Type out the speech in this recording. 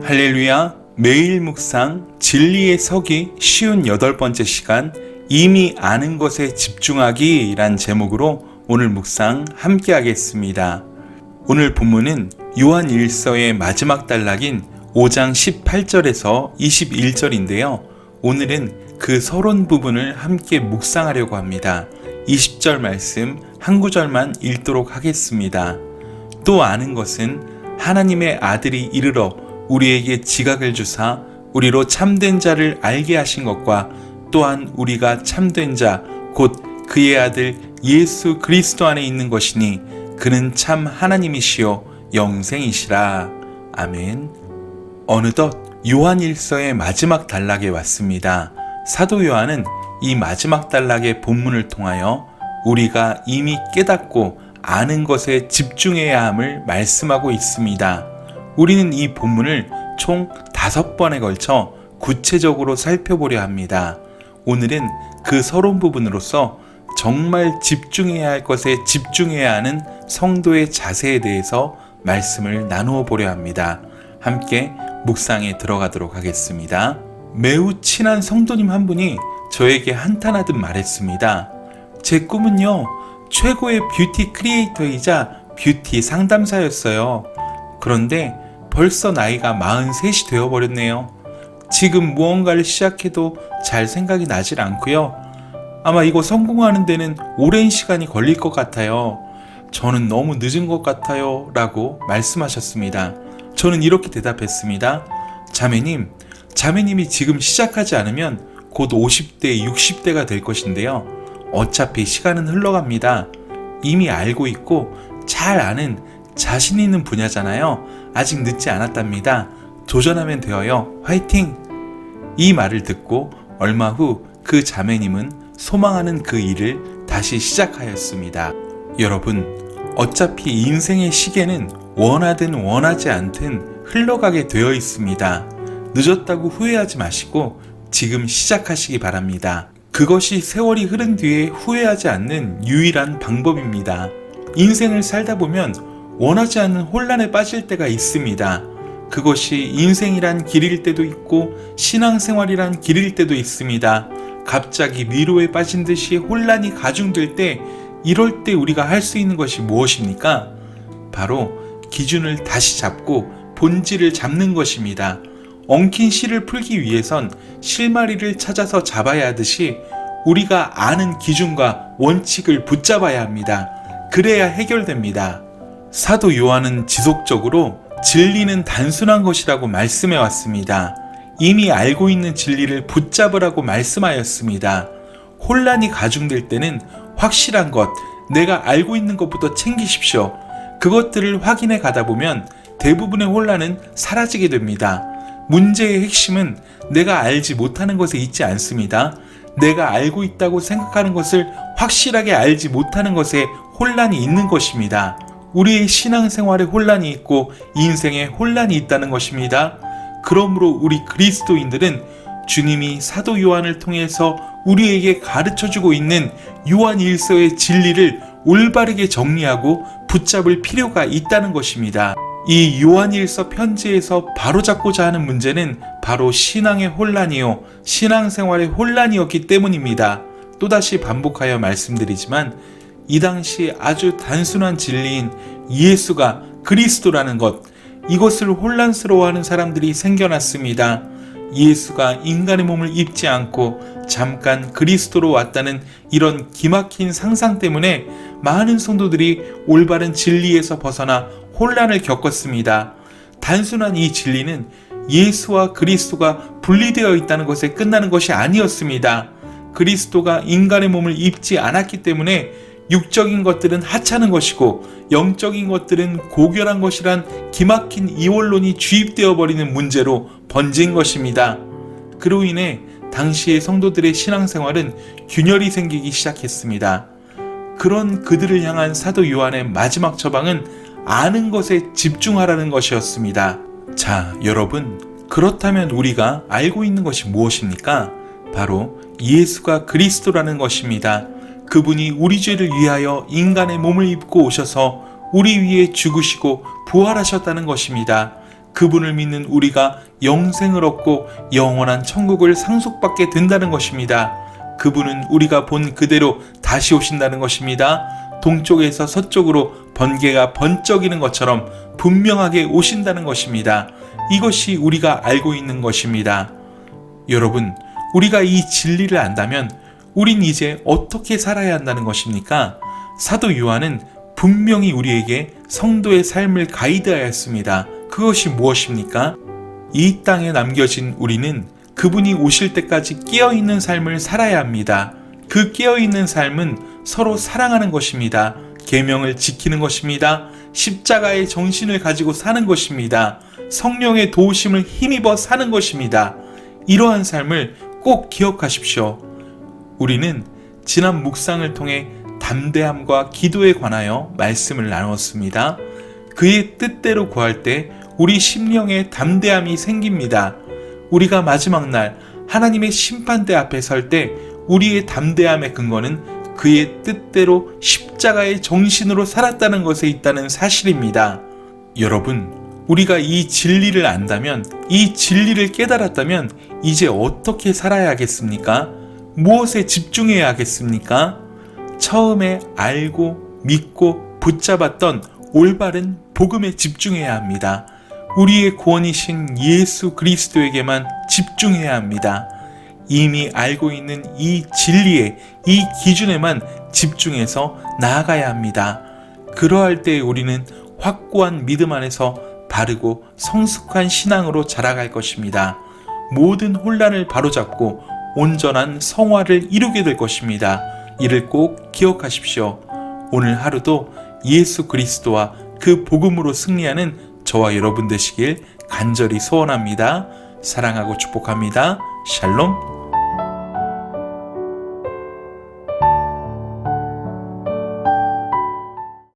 할렐루야, 매일 묵상 진리의 서기 쉬운 8번째 시간, 이미 아는 것에 집중하기 란 제목으로 오늘 묵상 함께 하겠습니다. 오늘 본문은 요한 1서의 마지막 단락인 5장 18절에서 21절인데요. 오늘은 그 서론 부분을 함께 묵상하려고 합니다. 20절 말씀 한 구절만 읽도록 하겠습니다. 또 아는 것은 하나님의 아들이 이르러 우리에게 지각을 주사 우리로 참된 자를 알게 하신 것과 또한 우리가 참된 자 곧 그의 아들 예수 그리스도 안에 있는 것이니 그는 참 하나님이시요 영생이시라. 아멘. 어느덧 요한 1서의 마지막 단락에 왔습니다. 사도 요한은 이 마지막 단락의 본문을 통하여 우리가 이미 깨닫고 아는 것에 집중해야 함을 말씀하고 있습니다. 우리는 이 본문을 총 5번에 걸쳐 구체적으로 살펴보려 합니다. 오늘은 그 서론 부분으로서 정말 집중해야 할 것에 집중해야 하는 성도의 자세에 대해서 말씀을 나누어 보려 합니다. 함께 묵상에 들어가도록 하겠습니다. 매우 친한 성도님 한 분이 저에게 한탄하듯 말했습니다. 제 꿈은요, 최고의 뷰티 크리에이터이자 뷰티 상담사였어요. 그런데 벌써 나이가 43이 되어버렸네요. 지금 무언가를 시작해도 잘 생각이 나질 않고요. 아마 이거 성공하는 데는 오랜 시간이 걸릴 것 같아요. 저는 너무 늦은 것 같아요 라고 말씀하셨습니다. 저는 이렇게 대답했습니다. 자매님이 지금 시작하지 않으면 곧 50대, 60대가 될 것인데요. 어차피 시간은 흘러갑니다. 이미 알고 있고 잘 아는 자신 있는 분야잖아요. 아직 늦지 않았답니다. 도전하면 되어요. 화이팅! 이 말을 듣고 얼마 후 그 자매님은 소망하는 그 일을 다시 시작하였습니다. 여러분, 어차피 인생의 시계는 원하든 원하지 않든 흘러가게 되어 있습니다. 늦었다고 후회하지 마시고 지금 시작하시기 바랍니다. 그것이 세월이 흐른 뒤에 후회하지 않는 유일한 방법입니다. 인생을 살다 보면 원하지 않는 혼란에 빠질 때가 있습니다. 그것이 인생이란 길일 때도 있고 신앙생활이란 길일 때도 있습니다. 갑자기 미로에 빠진 듯이 혼란이 가중될 때, 이럴 때 우리가 할 수 있는 것이 무엇입니까? 바로 기준을 다시 잡고 본질을 잡는 것입니다. 엉킨 실을 풀기 위해선 실마리를 찾아서 잡아야 하듯이 우리가 아는 기준과 원칙을 붙잡아야 합니다. 그래야 해결됩니다. 사도 요한은 지속적으로 진리는 단순한 것이라고 말씀해 왔습니다. 이미 알고 있는 진리를 붙잡으라고 말씀하였습니다. 혼란이 가중될 때는 확실한 것, 내가 알고 있는 것부터 챙기십시오. 그것들을 확인해 가다 보면 대부분의 혼란은 사라지게 됩니다. 문제의 핵심은 내가 알지 못하는 것에 있지 않습니다. 내가 알고 있다고 생각하는 것을 확실하게 알지 못하는 것에 혼란이 있는 것입니다. 우리의 신앙생활에 혼란이 있고 인생에 혼란이 있다는 것입니다. 그러므로 우리 그리스도인들은 주님이 사도 요한을 통해서 우리에게 가르쳐주고 있는 요한 1서의 진리를 올바르게 정리하고 붙잡을 필요가 있다는 것입니다. 이 요한 1서 편지에서 바로잡고자 하는 문제는 바로 신앙의 혼란이요, 신앙생활의 혼란이었기 때문입니다. 또다시 반복하여 말씀드리지만 이 당시 아주 단순한 진리인 예수가 그리스도라는 것, 이것을 혼란스러워하는 사람들이 생겨났습니다. 예수가 인간의 몸을 입지 않고 잠깐 그리스도로 왔다는 이런 기막힌 상상 때문에 많은 성도들이 올바른 진리에서 벗어나 혼란을 겪었습니다. 단순한 이 진리는 예수와 그리스도가 분리되어 있다는 것에 끝나는 것이 아니었습니다. 그리스도가 인간의 몸을 입지 않았기 때문에 육적인 것들은 하찮은 것이고 영적인 것들은 고결한 것이란 기막힌 이원론이 주입되어 버리는 문제로 번진 것입니다. 그로 인해 당시의 성도들의 신앙생활은 균열이 생기기 시작했습니다. 그런 그들을 향한 사도 요한의 마지막 처방은 아는 것에 집중하라는 것이었습니다. 자, 여러분, 그렇다면 우리가 알고 있는 것이 무엇입니까? 바로 예수가 그리스도라는 것입니다. 그분이 우리 죄를 위하여 인간의 몸을 입고 오셔서 우리 위해 죽으시고 부활하셨다는 것입니다. 그분을 믿는 우리가 영생을 얻고 영원한 천국을 상속받게 된다는 것입니다. 그분은 우리가 본 그대로 다시 오신다는 것입니다. 동쪽에서 서쪽으로 번개가 번쩍이는 것처럼 분명하게 오신다는 것입니다. 이것이 우리가 알고 있는 것입니다. 여러분, 우리가 이 진리를 안다면 우린 이제 어떻게 살아야 한다는 것입니까? 사도 요한은 분명히 우리에게 성도의 삶을 가이드하였습니다. 그것이 무엇입니까? 이 땅에 남겨진 우리는 그분이 오실 때까지 깨어있는 삶을 살아야 합니다. 그 깨어있는 삶은 서로 사랑하는 것입니다. 계명을 지키는 것입니다. 십자가의 정신을 가지고 사는 것입니다. 성령의 도우심을 힘입어 사는 것입니다. 이러한 삶을 꼭 기억하십시오. 우리는 지난 묵상을 통해 담대함과 기도에 관하여 말씀을 나누었습니다. 그의 뜻대로 구할 때 우리 심령에 담대함이 생깁니다. 우리가 마지막 날 하나님의 심판대 앞에 설 때 우리의 담대함의 근거는 그의 뜻대로 십자가의 정신으로 살았다는 것에 있다는 사실입니다. 여러분, 우리가 이 진리를 안다면, 이 진리를 깨달았다면 이제 어떻게 살아야 하겠습니까? 무엇에 집중해야 하겠습니까? 처음에 알고 믿고 붙잡았던 올바른 복음에 집중해야 합니다. 우리의 구원이신 예수 그리스도에게만 집중해야 합니다. 이미 알고 있는 이 진리에, 이 기준에만 집중해서 나아가야 합니다. 그러할 때 우리는 확고한 믿음 안에서 바르고 성숙한 신앙으로 자라갈 것입니다. 모든 혼란을 바로잡고 온전한 성화를 이루게 될 것입니다. 이를 꼭 기억하십시오. 오늘 하루도 예수 그리스도와 그 복음으로 승리하는 저와 여러분 되시길 간절히 소원합니다. 사랑하고 축복합니다. 샬롬.